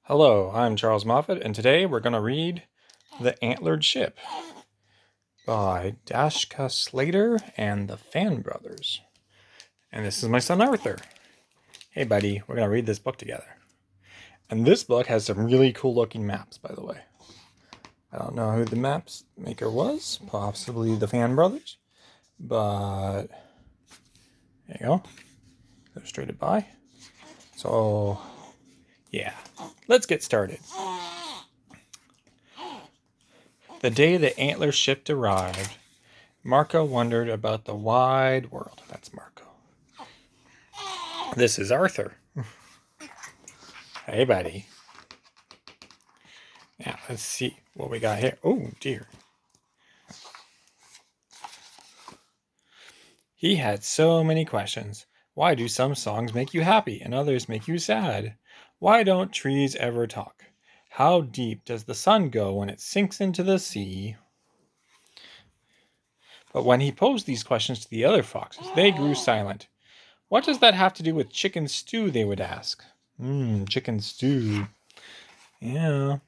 Hello, I'm Charles Moffat, and today we're going to read The Antlered Ship by Dashka Slater and the Fan Brothers. And this is my son Arthur. Hey buddy, we're going to read this book together. And this book has some really cool looking maps, by the way. I don't know who the maps maker was, possibly the Fan Brothers, but there you go. Illustrated by. So, yeah, let's get started. The day the Antler ship arrived, Marco wondered about the wide world. That's Marco. This is Arthur. Hey, buddy. Now, let's see what we got here. Oh, dear. He had so many questions. Why do some songs make you happy and others make you sad? Why don't trees ever talk? How deep does the sun go when it sinks into the sea? But when he posed these questions to the other foxes, they grew silent. What does that have to do with chicken stew, they would ask. Chicken stew. Yeah.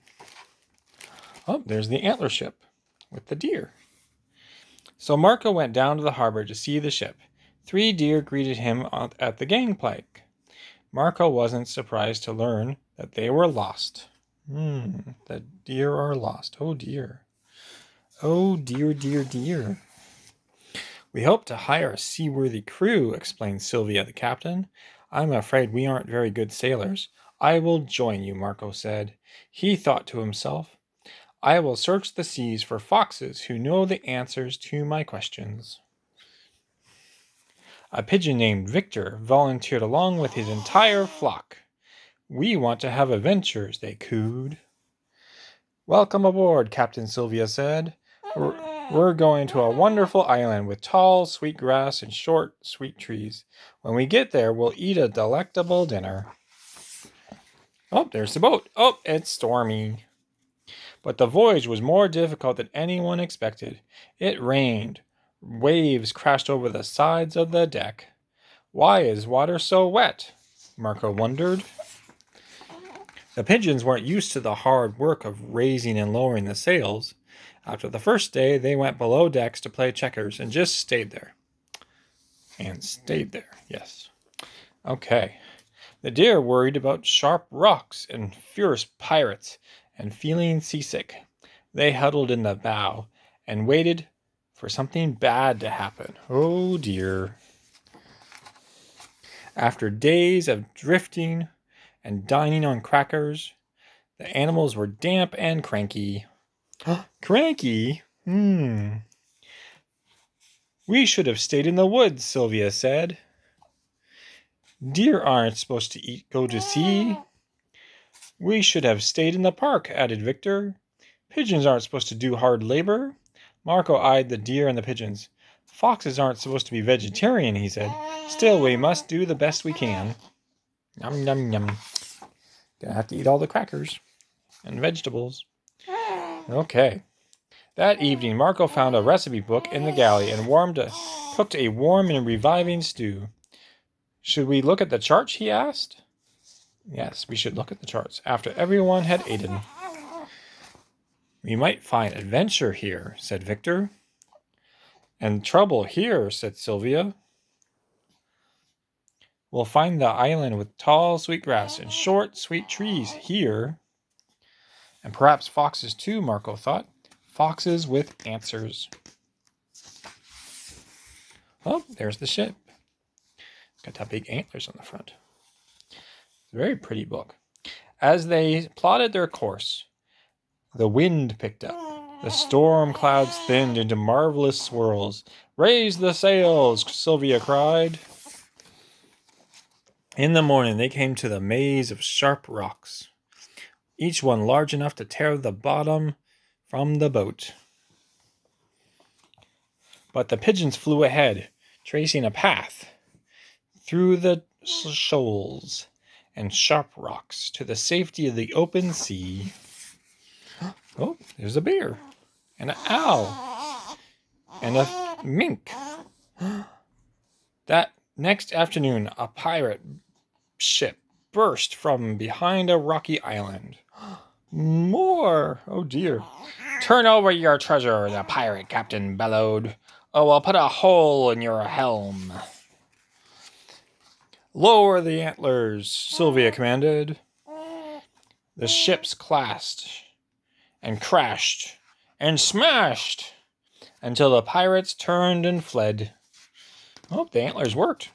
Oh, there's the antler ship with the deer. So Marco went down to the harbor to see the ship. 3 deer greeted him at the gangplank. Marco wasn't surprised to learn that they were lost. The deer are lost. Oh dear. Oh dear, dear, dear. We hope to hire a seaworthy crew, explained Sylvia, the captain. I'm afraid we aren't very good sailors. I will join you, Marco said. He thought to himself, I will search the seas for foxes who know the answers to my questions. A pigeon named Victor volunteered along with his entire flock. We want to have adventures, they cooed. Welcome aboard, Captain Sylvia said. We're going to a wonderful island with tall, sweet grass and short, sweet trees. When we get there, we'll eat a delectable dinner. Oh, there's the boat. Oh, it's stormy. But the voyage was more difficult than anyone expected. It rained. Waves crashed over the sides of the deck. Why is water so wet? Marco wondered. The pigeons weren't used to the hard work of raising and lowering the sails. After the first day, they went below decks to play checkers and just stayed there. Yes. Okay. The deer worried about sharp rocks and fierce pirates, and feeling seasick, they huddled in the bow and waited for something bad to happen. Oh dear. After days of drifting and dining on crackers, the animals were damp and cranky. Cranky? We should have stayed in the woods, Sylvia said. Deer aren't supposed to go to sea. We should have stayed in the park, added Victor. Pigeons aren't supposed to do hard labor. Marco eyed the deer and the pigeons. Foxes aren't supposed to be vegetarian, he said. Still, we must do the best we can. Yum, yum, yum. Gonna have to eat all the crackers and vegetables. Okay. That evening, Marco found a recipe book in the galley and cooked a warm and reviving stew. Should we look at the charts, he asked. Yes, we should look at the charts after everyone had eaten. We might find adventure here, said Victor. And trouble here, said Sylvia. We'll find the island with tall, sweet grass and short, sweet trees here. And perhaps foxes too, Marco thought. Foxes with answers. Oh, there's the ship. It's got that big antlers on the front. It's a very pretty book. As they plotted their course, the wind picked up. The storm clouds thinned into marvelous swirls. Raise the sails, Sylvia cried. In the morning, they came to the maze of sharp rocks, each one large enough to tear the bottom from the boat. But the pigeons flew ahead, tracing a path through the shoals and sharp rocks to the safety of the open sea. Oh, there's a bear, and an owl, and a mink. That next afternoon, a pirate ship burst from behind a rocky island. More! Oh dear. Turn over your treasure, the pirate captain bellowed. Oh, I'll put a hole in your helm. Lower the antlers, Sylvia commanded. The ships clashed and crashed and smashed until the pirates turned and fled. Oh, the antlers worked.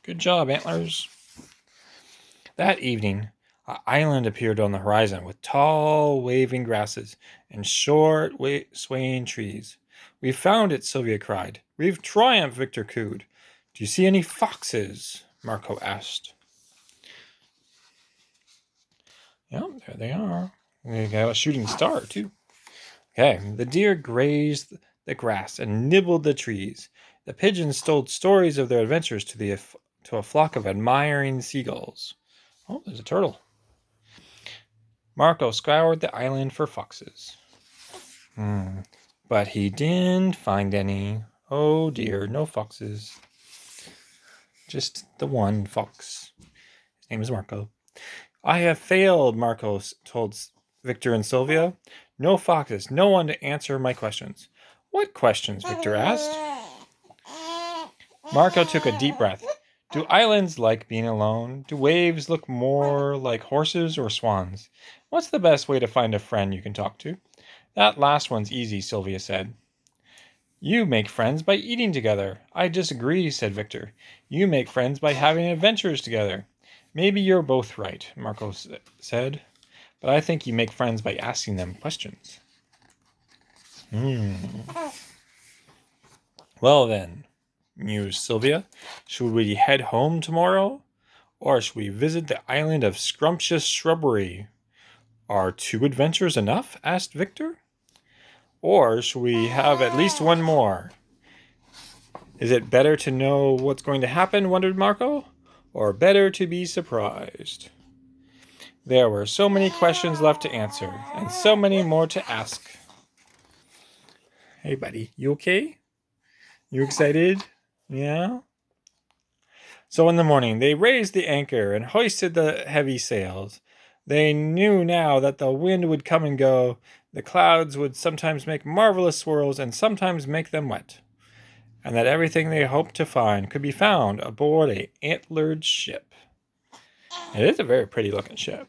Good job, antlers. That evening, an island appeared on the horizon with tall, waving grasses and short, swaying trees. We found it, Sylvia cried. We've triumphed, Victor cooed. Do you see any foxes? Marco asked. Yep, there they are. We got a shooting star, too. Okay, the deer grazed the grass and nibbled the trees. The pigeons told stories of their adventures to a flock of admiring seagulls. Oh, there's a turtle. Marco scoured the island for foxes. But he didn't find any. Oh dear, no foxes. Just the one fox. His name is Marco. I have failed, Marco told Victor and Sylvia. No foxes, no one to answer my questions. What questions? Victor asked. Marco took a deep breath. Do islands like being alone? Do waves look more like horses or swans? What's the best way to find a friend you can talk to? That last one's easy, Sylvia said. You make friends by eating together. I disagree, said Victor. You make friends by having adventures together. Maybe you're both right, Marco said. But I think you make friends by asking them questions. Well then, mused Sylvia, should we head home tomorrow? Or should we visit the island of scrumptious shrubbery? Are 2 adventures enough? Asked Victor. Or should we have at least one more? Is it better to know what's going to happen, wondered Marco, or better to be surprised? There were so many questions left to answer, and so many more to ask. Hey, buddy, you okay? You excited? Yeah? So in the morning, they raised the anchor and hoisted the heavy sails. They knew now that the wind would come and go. The clouds would sometimes make marvelous swirls and sometimes make them wet, and that everything they hoped to find could be found aboard an antlered ship. It is a very pretty looking ship.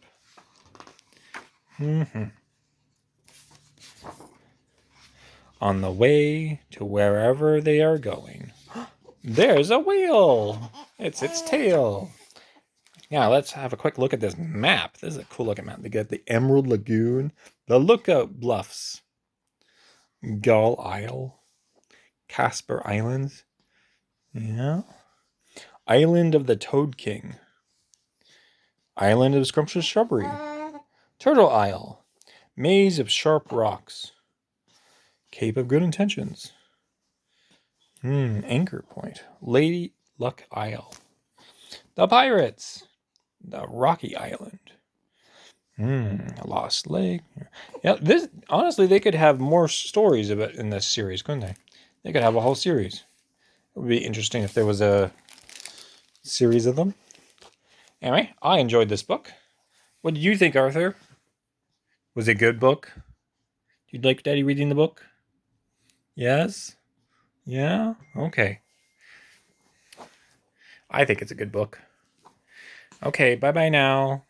On the way to wherever they are going. There's a whale! It's its tail. Yeah, let's have a quick look at this map. This is a cool looking map. They got the Emerald Lagoon, the Lookout Bluffs, Gull Isle, Casper Islands, yeah, Island of the Toad King, Island of Scrumptious Shrubbery, Turtle Isle, Maze of Sharp Rocks, Cape of Good Intentions, Anchor Point, Lady Luck Isle, the Pirates, the Rocky Island, Lost Lake. Yeah, this honestly, they could have more stories of it in this series, couldn't they? They could have a whole series. It would be interesting if there was a series of them. Anyway, I enjoyed this book. What did you think, Arthur? Was it a good book? You'd like Daddy reading the book? Yes? Yeah? Okay. I think it's a good book. Okay, bye-bye now.